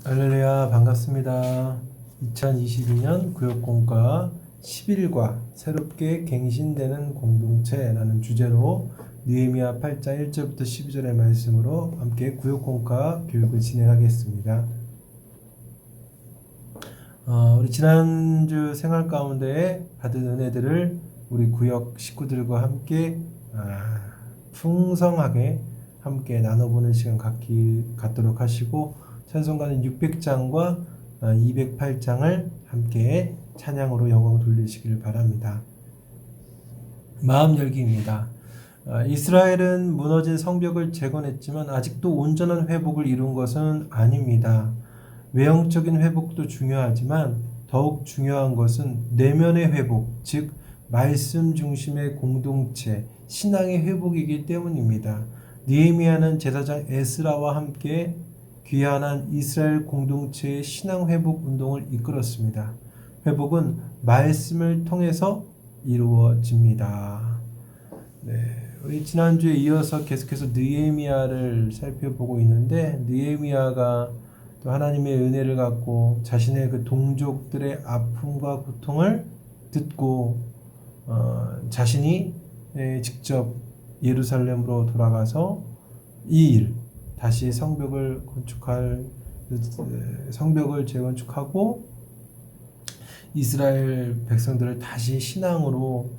할렐루야, 반갑습니다. 2022년 구역공과 10일과 새롭게 갱신되는 공동체라는 주제로 느헤미야 8장 1절부터 12절의 말씀으로 함께 구역공과 교육을 진행하겠습니다. 우리 지난주 생활 가운데 받은 은혜들을 우리 구역 식구들과 함께 풍성하게 함께 나눠보는 시간 갖도록 하시고, 찬송가는 600장과 208장을 함께 찬양으로 영광 돌리시기를 바랍니다. 마음 열기입니다. 이스라엘은 무너진 성벽을 재건했지만 아직도 온전한 회복을 이룬 것은 아닙니다. 외형적인 회복도 중요하지만 더욱 중요한 것은 내면의 회복, 즉 말씀 중심의 공동체, 신앙의 회복이기 때문입니다. 느헤미야는 제사장 에스라와 함께 귀환한 이스라엘 공동체의 신앙 회복 운동을 이끌었습니다. 회복은 말씀을 통해서 이루어집니다. 우리 지난주에 이어서 계속해서 느헤미야를 살펴보고 있는데, 느헤미야가 또 하나님의 은혜를 갖고 자신의 그 동족들의 아픔과 고통을 듣고 자신이 직접 예루살렘으로 돌아가서 이 일, 다시 성벽을 재건축하고 이스라엘 백성들을 다시 신앙으로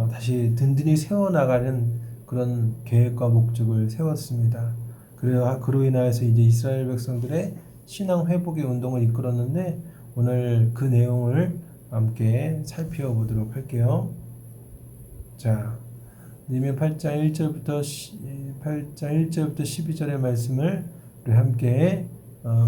다시 든든히 세워나가는 그런 계획과 목적을 세웠습니다. 그로 인하여서 이제 이스라엘 백성들의 신앙 회복의 운동을 이끌었는데, 오늘 그 내용을 함께 살펴보도록 할게요. 자, 느헤미야 8장 1절부터 12절의 말씀을 우리 함께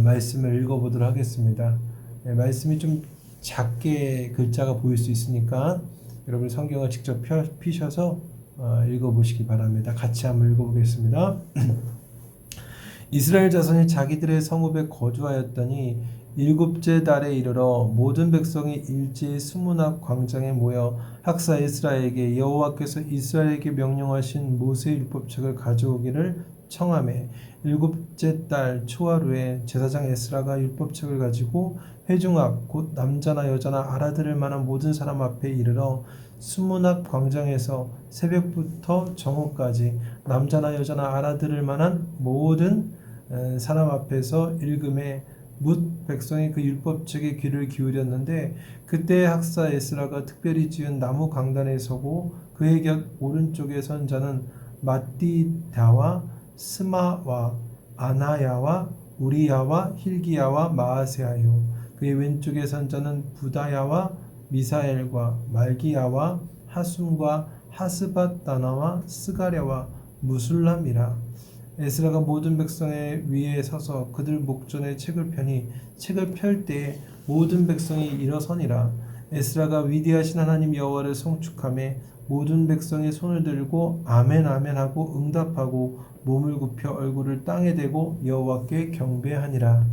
말씀을 읽어보도록 하겠습니다. 말씀이 좀 작게 글자가 보일 수 있으니까 여러분 성경을 직접 피셔서 읽어보시기 바랍니다. 같이 한번 읽어보겠습니다. 이스라엘 자손이 자기들의 성읍에 거주하였더니 일곱째 달에 이르러 모든 백성이 일제히 수문학 광장에 모여 학사 에스라에게 여호와께서 이스라엘에게 명령하신 모세 율법책을 가져오기를 청하매, 일곱째 달 초하루에 제사장 에스라가 율법책을 가지고 회중 앞 곧 남자나 여자나 알아들을 만한 모든 사람 앞에 이르러 수문학 광장에서 새벽부터 정오까지 남자나 여자나 알아들을 만한 모든 사람 앞에서 읽음에 뭇 백성이 그 율법책에 귀를 기울였는데, 그때 학사 에스라가 특별히 지은 나무 강단에 서고 그의 곁 오른쪽에 선 자는 마띠다와 스마와 아나야와 우리야와 힐기야와 마아세아요. 그의 왼쪽에 선 자는 부다야와 미사엘과 말기야와 하숨과 하스밧다나와 스가랴와 무술람이라. 에스라가 모든 백성의 위에 서서 그들 목전에 책을 펴니 책을 펼 때에 모든 백성이 일어서니라. 에스라가 위대하신 하나님 여호와를 송축하며 모든 백성이 손을 들고 아멘 아멘 하고 응답하고 몸을 굽혀 얼굴을 땅에 대고 여호와께 경배하니라.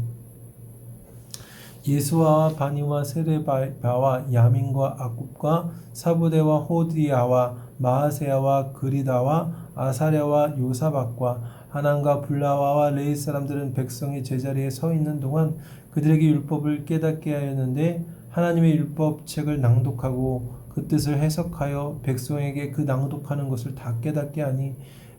예수아와 바니와 세레바와 야민과 아굽과 사부대와 호디야와 마아세야와 그리다와 아사랴와 요사박과 하난과 블라와와 레이 사람들은 백성이 제자리에 서 있는 동안 그들에게 율법을 깨닫게 하였는데, 하나님의 율법책을 낭독하고 그 뜻을 해석하여 백성에게 그 낭독하는 것을 다 깨닫게 하니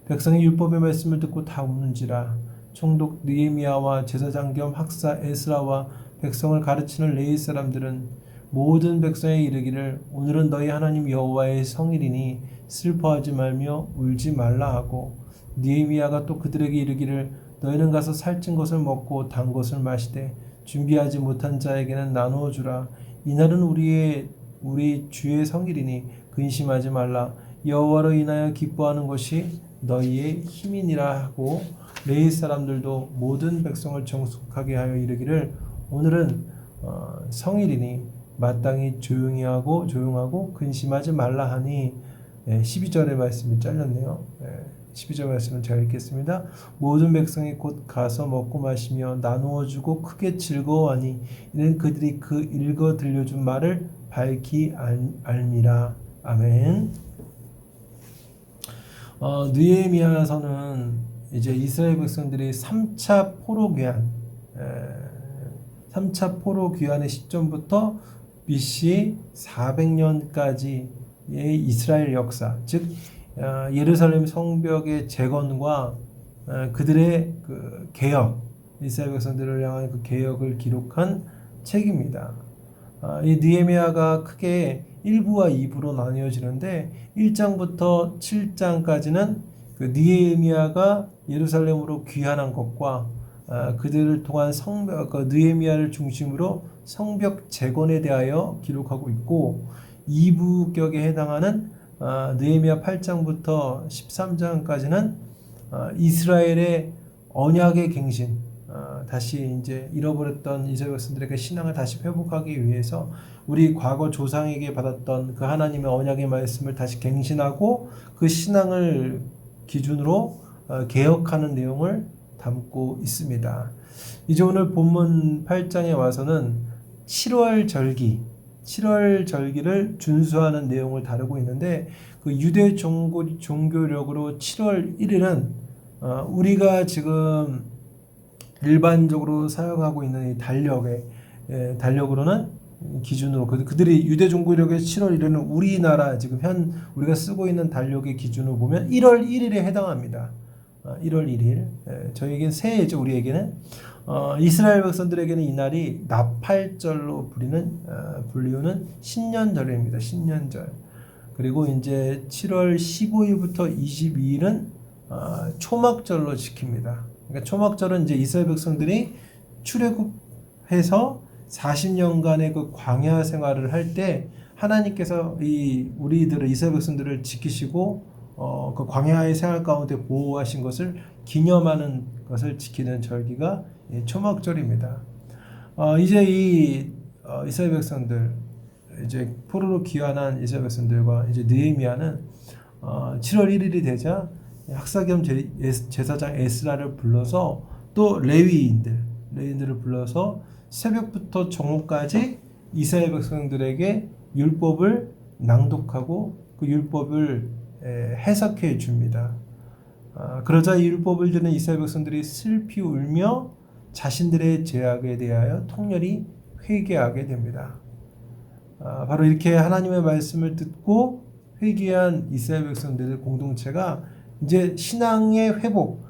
백성이 율법의 말씀을 듣고 다 웃는지라. 총독 느헤미야와 제사장 겸 학사 에스라와 백성을 가르치는 레위 사람들은 모든 백성에 이르기를, 오늘은 너희 하나님 여호와의 성일이니 슬퍼하지 말며 울지 말라 하고, 느헤미야가 또 그들에게 이르기를, 너희는 가서 살찐 것을 먹고 단 것을 마시되 준비하지 못한 자에게는 나누어 주라. 이날은 우리 주의 성일이니 근심하지 말라. 여호와로 인하여 기뻐하는 것이 너희의 힘이니라 하고, 레위 사람들도 모든 백성을 정숙하게 하여 이르기를, 오늘은 성일이니 마땅히 조용하고 근심하지 말라 하니. 12절의 말씀이 잘렸네요. 12절 말씀은 제가 읽겠습니다. 모든 백성이 곧 가서 먹고 마시며 나누어 주고 크게 즐거워하니 이는 그들이 그 읽어 들려준 말을 밝히 알미라. 아멘. 느헤미야서는 이제 이스라엘 백성들이 3차 포로 귀환, 3차 포로 귀환의 시점부터 BC 400년까지의 이스라엘 역사, 즉 예루살렘 성벽의 재건과 그들의 그 개혁, 이스라엘 백성들을 향한 그 개혁을 기록한 책입니다. 이 느헤미야가 크게 1부와 2부로 나뉘어지는데 1장부터 7장까지는 그 느헤미야가 예루살렘으로 귀환한 것과 그들을 통한 성벽, 그 느헤미야를 중심으로 성벽 재건에 대하여 기록하고 있고, 2부격에 해당하는 느헤미야 8장부터 13장까지는 이스라엘의 언약의 갱신, 다시 이제 잃어버렸던 이스라엘 백성들에게 신앙을 다시 회복하기 위해서 우리 과거 조상에게 받았던 그 하나님의 언약의 말씀을 다시 갱신하고 그 신앙을 기준으로 개혁하는 내용을 담고 있습니다. 이제 오늘 본문 8장에 와서는 7월 절기를 준수하는 내용을 다루고 있는데, 그 유대 종교력으로 7월 1일은 우리가 지금 일반적으로 사용하고 있는 이 달력으로는 기준으로 그들이 유대 종교력의 7월 1일은 우리나라 지금 우리가 쓰고 있는 달력의 기준으로 보면 1월 1일에 해당합니다. 1월 1일. 저에게는 새해죠. 우리에게는 이스라엘 백성들에게는 이날이 나팔절로 불리우는 신년절입니다. 신년절. 그리고 이제 7월 15일부터 22일은 초막절로 지킵니다. 그러니까 초막절은 이제 이스라엘 백성들이 출애굽해서 40년간의 그 광야 생활을 할 때 하나님께서 우리들을 이스라엘 백성들을 지키시고 그 광야의 생활 가운데 보호하신 것을 기념하는 것을 지키는 절기가 초막절입니다. 이제 이스라엘 백성들, 이제 포로로 귀환한 이스라엘 백성들과 이제 느헤미야는 7월 1일이 되자 학사겸 제사장 에스라를 불러서 또 레위인들을 불러서 새벽부터 정오까지 이스라엘 백성들에게 율법을 낭독하고 그 율법을 해석해 줍니다. 그러자 이 율법을 듣는 이스라엘 백성들이 슬피 울며 자신들의 죄악에 대하여 통렬히 회개하게 됩니다. 바로 이렇게 하나님의 말씀을 듣고 회개한 이스라엘 백성들의 공동체가 이제 신앙 회복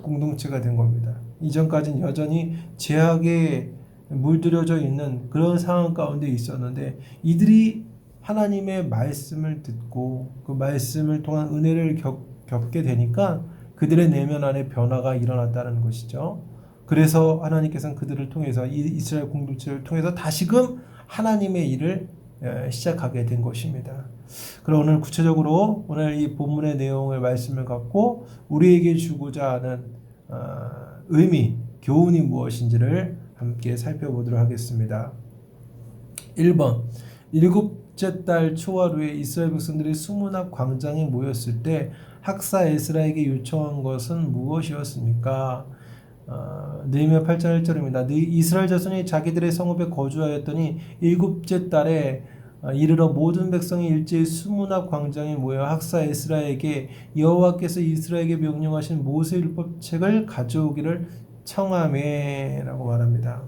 공동체가 된 겁니다. 이전까지는 여전히 죄악에 물들여져 있는 그런 상황 가운데 있었는데, 이들이 하나님의 말씀을 듣고 그 말씀을 통한 은혜를 겪게 되니까 그들의 내면 안에 변화가 일어났다는 것이죠. 그래서 하나님께서는 그들을 통해서, 이 이스라엘 공동체를 통해서 다시금 하나님의 일을 시작하게 된 것입니다. 그럼 오늘 구체적으로 오늘 이 본문의 내용을 말씀을 갖고 우리에게 주고자 하는 의미, 교훈이 무엇인지를 함께 살펴보도록 하겠습니다. 1번, 일곱째 달 초하루에 이스라엘 백성들이 수문 앞 광장에 모였을 때 학사 에스라에게 요청한 것은 무엇이었습니까? 느헤미야 8장 1절입니다. 이스라엘 자손이 자기들의 성읍에 거주하였더니 일곱째 달에 이르러 모든 백성이 일제히 수문 앞 광장에 모여 학사 에스라에게 여호와께서 이스라엘에게 명령하신 모세 율법책을 가져오기를 청하매라고 말합니다.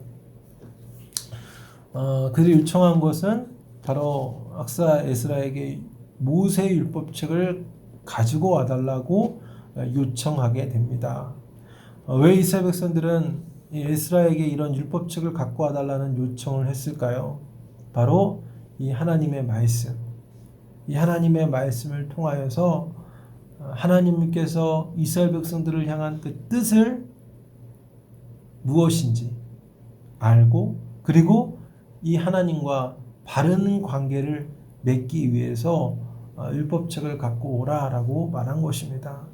그들이 요청한 것은 바로 학사 에스라에게 모세 율법책을 가지고 와달라고 요청하게 됩니다. 왜 이스라엘 백성들은 에스라에게 이런 율법책을 갖고 와달라는 요청을 했을까요? 바로 이 하나님의 말씀을 통하여서 하나님께서 이스라엘 백성들을 향한 그 뜻을 무엇인지 알고, 그리고 이 하나님과 바른 관계를 맺기 위해서 율법책을 갖고 오라라고 말한 것입니다.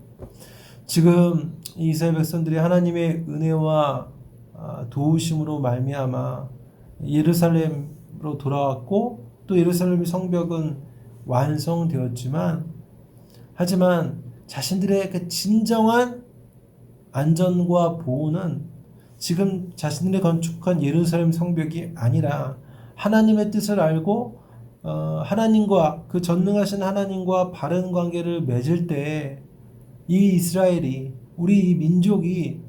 지금 이스라엘 백성들이 하나님의 은혜와 도우심으로 말미암아 예루살렘으로 돌아왔고, 또 예루살렘 성벽은 완성되었지만, 하지만 자신들의 그 진정한 안전과 보호는 지금 자신들이 건축한 예루살렘 성벽이 아니라 하나님의 뜻을 알고 하나님과, 그 전능하신 하나님과 바른 관계를 맺을 때 이 이스라엘이, 우리 이 민족이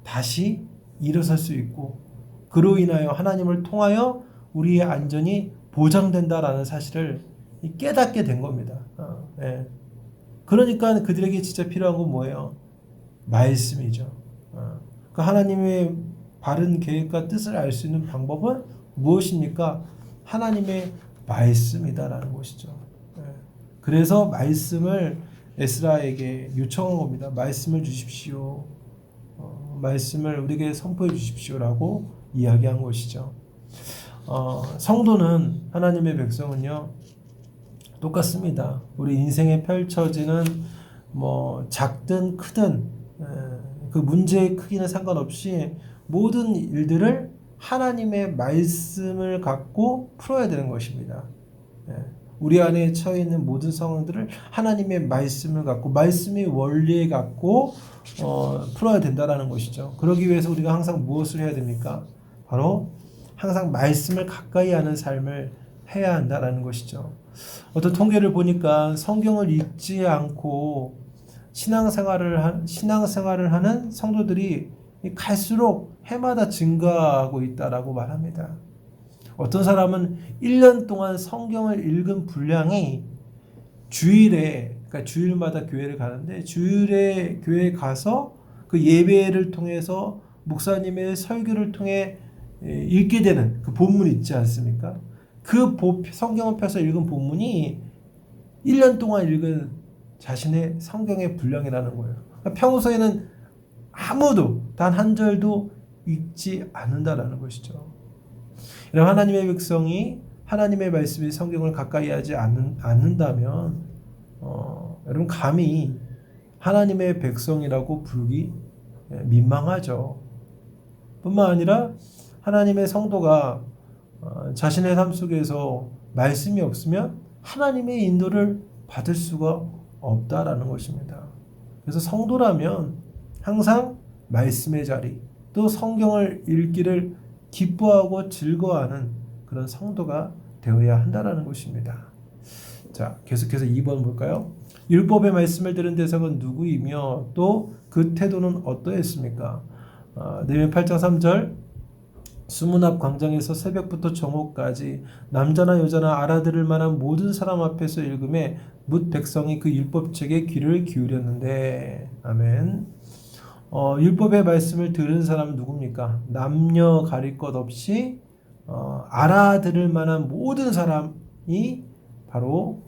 다시 일어설 수 있고 그로 인하여 하나님을 통하여 우리의 안전이 보장된다라는 사실을 깨닫게 된 겁니다. 예. 그러니까 그들에게 진짜 필요한 건 뭐예요? 말씀이죠. 그 하나님의 바른 계획과 뜻을 알 수 있는 방법은 무엇입니까? 하나님의 말씀이다라는 것이죠. 예. 그래서 말씀을 에스라에게 요청한 겁니다. 말씀을 주십시오. 말씀을 우리에게 선포해 주십시오라고 이야기한 것이죠. 성도는 하나님의 백성은요 똑같습니다. 우리 인생에 펼쳐지는 뭐 작든 크든 그 문제의 크기는 상관없이 모든 일들을 하나님의 말씀을 갖고 풀어야 되는 것입니다. 우리 안에 처해 있는 모든 상황들을 하나님의 말씀을 갖고 말씀의 원리에 갖고 풀어야 된다는 것이죠. 그러기 위해서 우리가 항상 무엇을 해야 됩니까? 바로 항상 말씀을 가까이 하는 삶을 해야 한다는 것이죠. 어떤 통계를 보니까 성경을 읽지 않고 신앙생활을 하는 성도들이 갈수록 해마다 증가하고 있다라고 말합니다. 어떤 사람은 1년 동안 성경을 읽은 분량이 그러니까 주일마다 교회를 가는데 주일에 교회에 가서 그 예배를 통해서 목사님의 설교를 통해 읽게 되는 그 본문 있지 않습니까? 그 성경을 펴서 읽은 본문이 1년 동안 읽은 자신의 성경의 분량이라는 거예요. 그러니까 평소에는 아무도 단 한 절도 읽지 않는다라는 것이죠. 이런 하나님의 백성이 하나님의 말씀이 성경을 가까이 하지 않는다면 여러분 감히 하나님의 백성이라고 부르기 민망하죠. 뿐만 아니라 하나님의 성도가 자신의 삶 속에서 말씀이 없으면 하나님의 인도를 받을 수가 없다라는 것입니다. 그래서 성도라면 항상 말씀의 자리 또 성경을 읽기를 기뻐하고 즐거워하는 그런 성도가 되어야 한다라는 것입니다. 자, 계속해서 2번 볼까요? 율법의 말씀을 들은 대상은 누구이며 또 그 태도는 어떠했습니까? 레위기 8장 3절 수문 앞 광장에서 새벽부터 정오까지 남자나 여자나 알아들을 만한 모든 사람 앞에서 읽음에 뭇 백성이 그 율법책에 귀를 기울였는데 아멘. 율법의 말씀을 들은 사람은 누굽니까? 남녀 가릴 것 없이 알아들을 만한 모든 사람이 바로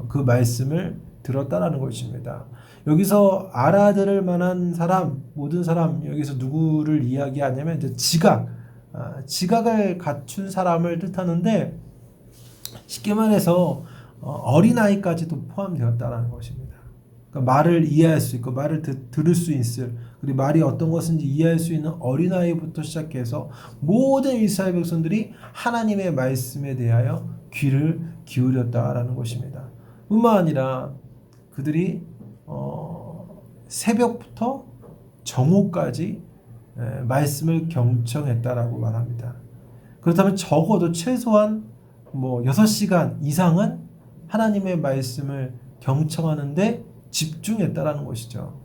그 말씀을 들었다라는 것입니다. 여기서 알아들을 만한 사람, 모든 사람, 여기서 누구를 이야기하냐면 이제 지각을 갖춘 사람을 뜻하는데 쉽게 말해서 어린아이까지도 포함되었다는 것입니다. 그러니까 말을 이해할 수 있고 말을 들을 수 있을 그리고 말이 어떤 것인지 이해할 수 있는 어린아이부터 시작해서 모든 이스라엘 백성들이 하나님의 말씀에 대하여 귀를 기울였다라는 것입니다. 뿐만 아니라 그들이 새벽부터 정오까지 말씀을 경청했다라고 말합니다. 그렇다면 적어도 최소한 6시간 이상은 하나님의 말씀을 경청하는데 집중했다라는 것이죠.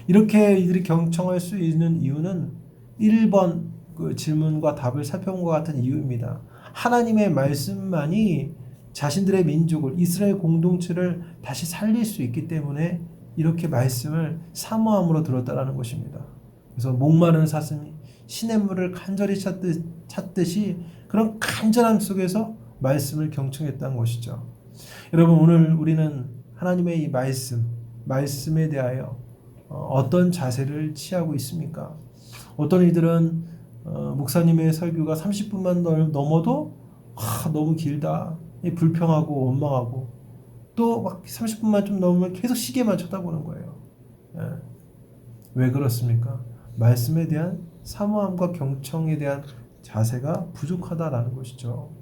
이렇게 이들이 경청할 수 있는 이유는 1번 그 질문과 답을 살펴본 것 같은 이유입니다. 하나님의 말씀만이 자신들의 민족을 이스라엘 공동체를 다시 살릴 수 있기 때문에 이렇게 말씀을 사모함으로 들었다라는 것입니다. 그래서 목마른 사슴이 시냇물을 간절히 찾듯이 그런 간절함 속에서 말씀을 경청했다는 것이죠. 여러분 오늘 우리는 하나님의 이 말씀에 대하여 어떤 자세를 취하고 있습니까? 어떤 이들은 목사님의 설교가 30분만 넘어도 너무 길다. 불평하고 원망하고 또 막 30분만 좀 넘으면 계속 시계만 쳐다보는 거예요. 왜 그렇습니까? 말씀에 대한 사모함과 경청에 대한 자세가 부족하다라는 것이죠.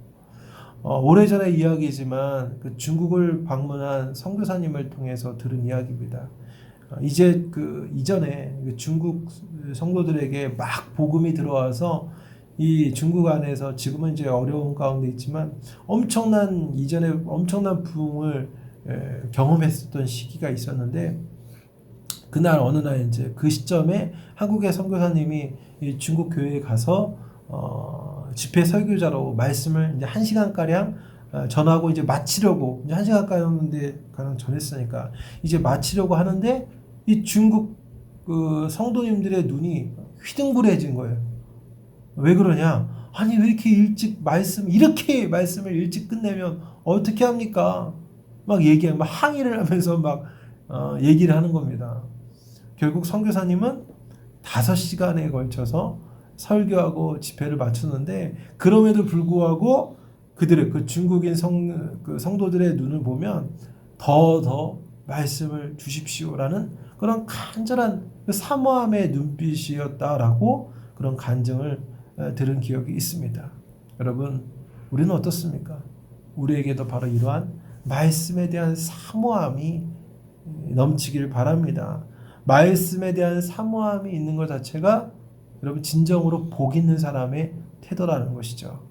오래전의 이야기지만 그 중국을 방문한 선교사님을 통해서 들은 이야기입니다. 이전에 중국 성도들에게 막 복음이 들어와서 이 중국 안에서 지금은 이제 어려운 가운데 있지만 이전에 엄청난 부흥을 경험했었던 시기가 있었는데 그날 어느 날 이제 그 시점에 한국의 선교사님이 이 중국 교회에 가서 집회 설교자로 말씀을 이제 1시간가량 전하고 이제 마치려고 이제 1시간가량인데 가량 전했으니까 이제 마치려고 하는데 이 중국 그 성도님들의 눈이 휘둥그레진 거예요. 왜 그러냐? 아니 왜 이렇게 일찍 이렇게 말씀을 일찍 끝내면 어떻게 합니까? 막 얘기하고 막 항의를 하면서 막 얘기를 하는 겁니다. 결국 선교사님은 5시간에 걸쳐서 설교하고 집회를 마쳤는데 그럼에도 불구하고 그들의 그 중국인 그 성도들의 눈을 보면 더 말씀을 주십시오라는 그런 간절한 그 사모함의 눈빛이었다라고 그런 간증을 들은 기억이 있습니다. 여러분, 우리는 어떻습니까? 우리에게도 바로 이러한 말씀에 대한 사모함이 넘치길 바랍니다. 말씀에 대한 사모함이 있는 것 자체가 여러분 진정으로 복 있는 사람의 태도라는 것이죠.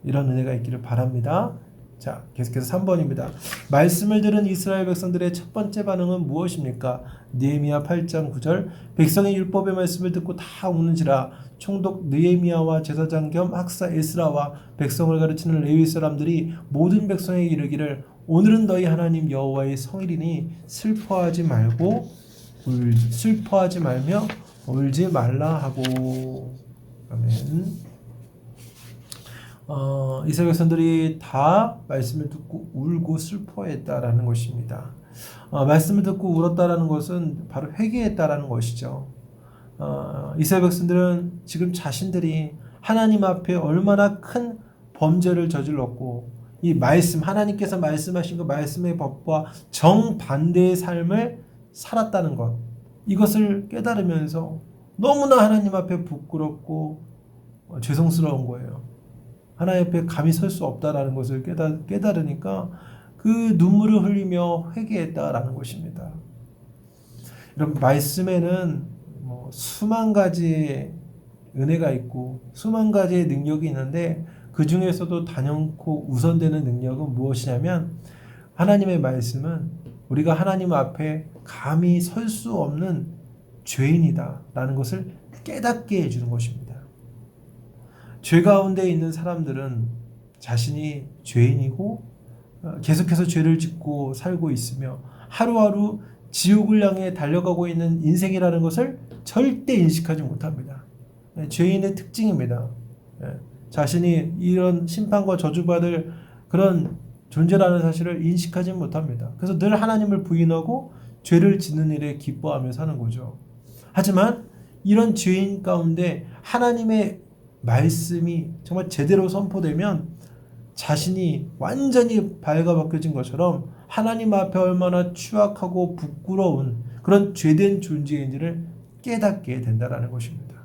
이런 은혜가 있기를 바랍니다. 자, 계속해서 3번입니다. 말씀을 들은 이스라엘 백성들의 첫 번째 반응은 무엇입니까? 느헤미야 8장 9절 백성의 율법의 말씀을 듣고 다 우는지라 총독 느헤미야와 제사장 겸 학사 에스라와 백성을 가르치는 레위 사람들이 모든 백성에게 이르기를 오늘은 너희 하나님 여호와의 성일이니 슬퍼하지 말며 울지 말라 하고. 아멘. 이스라엘 백성들이 다 말씀을 듣고 울고 슬퍼했다라는 것입니다. 말씀을 듣고 울었다라는 것은 바로 회개했다라는 것이죠. 이스라엘 백성들은 지금 자신들이 하나님 앞에 얼마나 큰 범죄를 저질렀고 이 말씀 하나님께서 말씀하신 그 말씀의 법과 정반대의 삶을 살았다는 것 이것을 깨달으면서 너무나 하나님 앞에 부끄럽고 죄송스러운 거예요. 하나님 앞에 감히 설 수 없다라는 것을 깨달으니까 그 눈물을 흘리며 회개했다라는 것입니다. 여러분 말씀에는 수만 가지의 은혜가 있고 수만 가지의 능력이 있는데 그 중에서도 단연코 우선되는 능력은 무엇이냐면 하나님의 말씀은 우리가 하나님 앞에 감히 설 수 없는 죄인이다라는 것을 깨닫게 해주는 것입니다. 죄 가운데 있는 사람들은 자신이 죄인이고 계속해서 죄를 짓고 살고 있으며 하루하루 지옥을 향해 달려가고 있는 인생이라는 것을 절대 인식하지 못합니다. 죄인의 특징입니다. 자신이 이런 심판과 저주받을 그런 존재라는 사실을 인식하지 못합니다. 그래서 늘 하나님을 부인하고 죄를 짓는 일에 기뻐하며 사는 거죠. 하지만 이런 죄인 가운데 하나님의 말씀이 정말 제대로 선포되면 자신이 완전히 발가벗겨진 것처럼 하나님 앞에 얼마나 추악하고 부끄러운 그런 죄된 존재인지를 깨닫게 된다는 것입니다.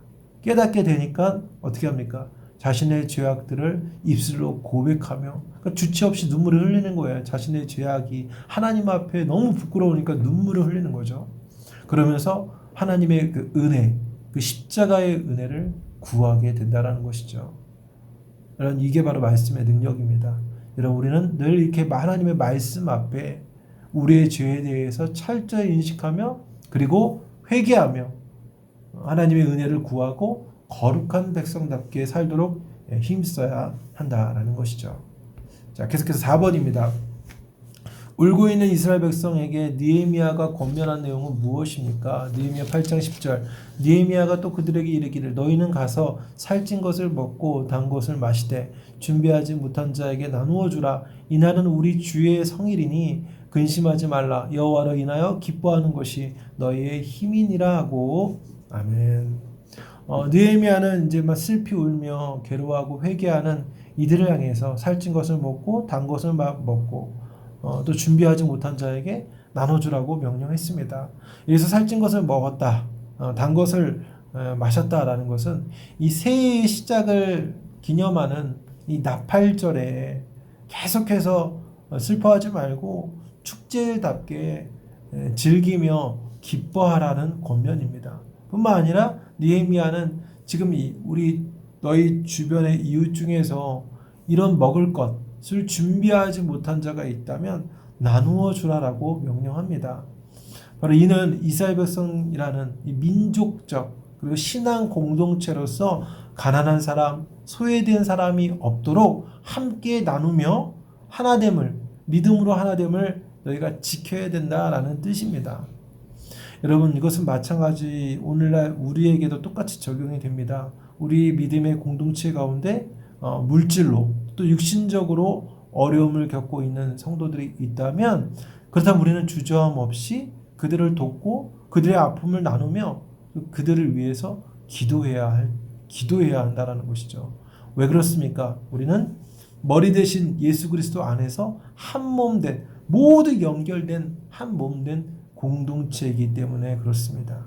깨닫게 되니까 어떻게 합니까? 자신의 죄악들을 입술로 고백하며 그러니까 주체 없이 눈물을 흘리는 거예요. 자신의 죄악이 하나님 앞에 너무 부끄러우니까 눈물을 흘리는 거죠. 그러면서 하나님의 그 은혜, 그 십자가의 은혜를 구하게 된다는 것이죠. 여러분 이게 바로 말씀의 능력입니다. 여러분 우리는 늘 이렇게 하나님의 말씀 앞에 우리의 죄에 대해서 철저히 인식하며 그리고 회개하며 하나님의 은혜를 구하고 거룩한 백성답게 살도록 힘써야 한다라는 것이죠. 자, 계속해서 4번입니다. 울고 있는 이스라엘 백성에게 느헤미야가 권면한 내용은 무엇입니까? 느헤미야 8장 10절 느헤미야가 또 그들에게 이르기를 너희는 가서 살찐 것을 먹고 단 것을 마시되 준비하지 못한 자에게 나누어 주라. 이날은 우리 주의 성일이니 근심하지 말라. 여호와로 인하여 기뻐하는 것이 너희의 힘이니라 하고. 아멘. 느헤미야는 이제 막 슬피 울며 괴로워하고 회개하는 이들을 향해서 살찐 것을 먹고 단 것을 먹고 또 준비하지 못한 자에게 나눠주라고 명령했습니다. 여기서 살찐 것을 먹었다, 단 것을 마셨다라는 것은 이 새해의 시작을 기념하는 이 나팔절에 계속해서 슬퍼하지 말고 축제답게 즐기며 기뻐하라는 권면입니다. 뿐만 아니라 느헤미야는 지금 너희 주변의 이웃 중에서 이런 먹을 것을 준비하지 못한 자가 있다면 나누어 주라라고 명령합니다. 바로 이는 이스라엘 백성이라는 이 민족적 그리고 신앙 공동체로서 가난한 사람, 소외된 사람이 없도록 함께 나누며 하나됨을, 믿음으로 하나됨을 너희가 지켜야 된다라는 뜻입니다. 여러분, 이것은 마찬가지 오늘날 우리에게도 똑같이 적용이 됩니다. 우리 믿음의 공동체 가운데 물질로 또 육신적으로 어려움을 겪고 있는 성도들이 있다면, 그렇다면 우리는 주저함 없이 그들을 돕고 그들의 아픔을 나누며 그들을 위해서 기도해야 한다라는 것이죠. 왜 그렇습니까? 우리는 머리 대신 예수 그리스도 안에서 한 몸 된, 모두 연결된 한 몸 된 공동체이기 때문에 그렇습니다.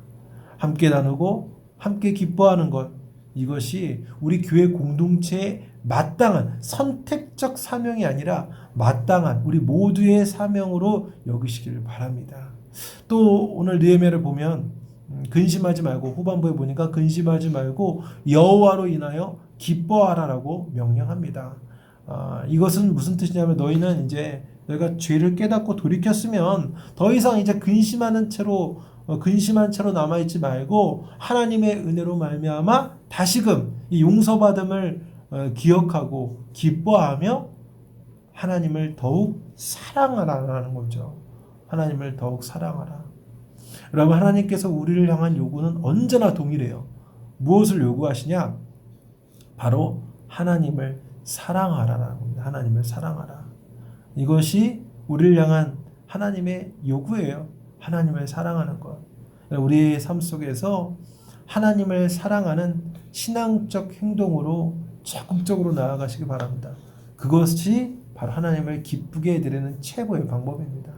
함께 나누고 함께 기뻐하는 것, 이것이 우리 교회 공동체의 마땅한 선택적 사명이 아니라 마땅한 우리 모두의 사명으로 여기시기를 바랍니다. 또 오늘 느헤미야를 보면 근심하지 말고, 후반부에 보니까 근심하지 말고 여호와로 인하여 기뻐하라라고 명령합니다. 이것은 무슨 뜻이냐면, 너희는 이제 너희가 죄를 깨닫고 돌이켰으면 더 이상 이제 근심한 채로 남아있지 말고 하나님의 은혜로 말미암아 다시금 이 용서받음을 기억하고 기뻐하며 하나님을 더욱 사랑하라는 거죠. 하나님을 더욱 사랑하라. 여러분, 하나님께서 우리를 향한 요구는 언제나 동일해요. 무엇을 요구하시냐? 바로 하나님을 사랑하라는 겁니다. 하나님을 사랑하라. 이것이 우리를 향한 하나님의 요구예요. 하나님을 사랑하는 것. 우리의 삶 속에서 하나님을 사랑하는 신앙적 행동으로 적극적으로 나아가시기 바랍니다. 그것이 바로 하나님을 기쁘게 해드리는 최고의 방법입니다.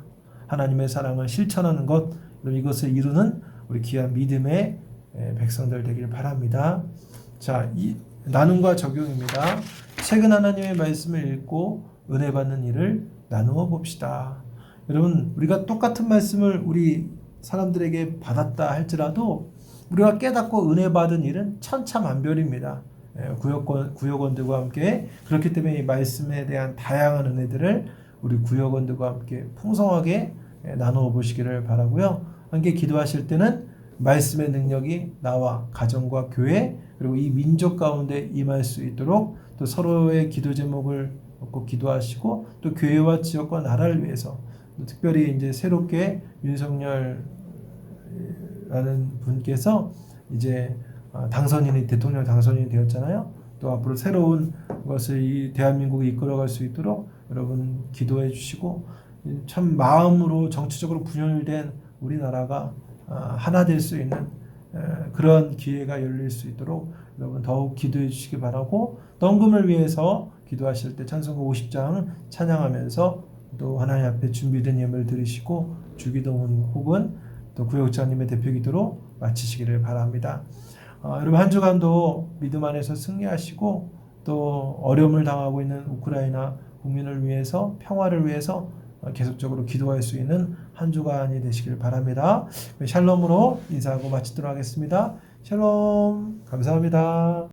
하나님의 사랑을 실천하는 것, 이것을 이루는 우리 귀한 믿음의 백성들 되길 바랍니다. 자, 이 나눔과 적용입니다. 책은 하나님의 말씀을 읽고 은혜 받는 일을 나누어 봅시다. 여러분, 우리가 똑같은 말씀을 우리 사람들에게 받았다 할지라도 우리가 깨닫고 은혜 받은 일은 천차만별입니다. 구역원들과 함께, 그렇기 때문에 이 말씀에 대한 다양한 은혜들을 우리 구역원들과 함께 풍성하게 나누어 보시기를 바라고요. 함께 기도하실 때는 말씀의 능력이 나와 가정과 교회 그리고 이 민족 가운데 임할 수 있도록, 또 서로의 기도 제목을 꼭 기도하시고, 또 교회와 지역과 나라를 위해서, 특별히 이제 새롭게 윤석열이라는 분께서 이제 대통령 당선인이 되었잖아요. 또 앞으로 새로운 것을 이 대한민국이 이끌어갈 수 있도록 여러분 기도해 주시고, 참 마음으로 정치적으로 분열된 우리나라가 하나 될 수 있는 그런 기회가 열릴 수 있도록 여러분 더욱 기도해 주시기 바라고, 헌금을 위해서 기도하실 때 찬송가 50장 찬양하면서 또 하나님 앞에 준비된 예물 드리시고 주기도문 혹은 또 구역장님의 대표기도로 마치시기를 바랍니다. 여러분, 한 주간도 믿음 안에서 승리하시고, 또 어려움을 당하고 있는 우크라이나 국민을 위해서, 평화를 위해서 계속적으로 기도할 수 있는 한 주간이 되시길 바랍니다. 샬롬으로 인사하고 마치도록 하겠습니다. 샬롬, 감사합니다.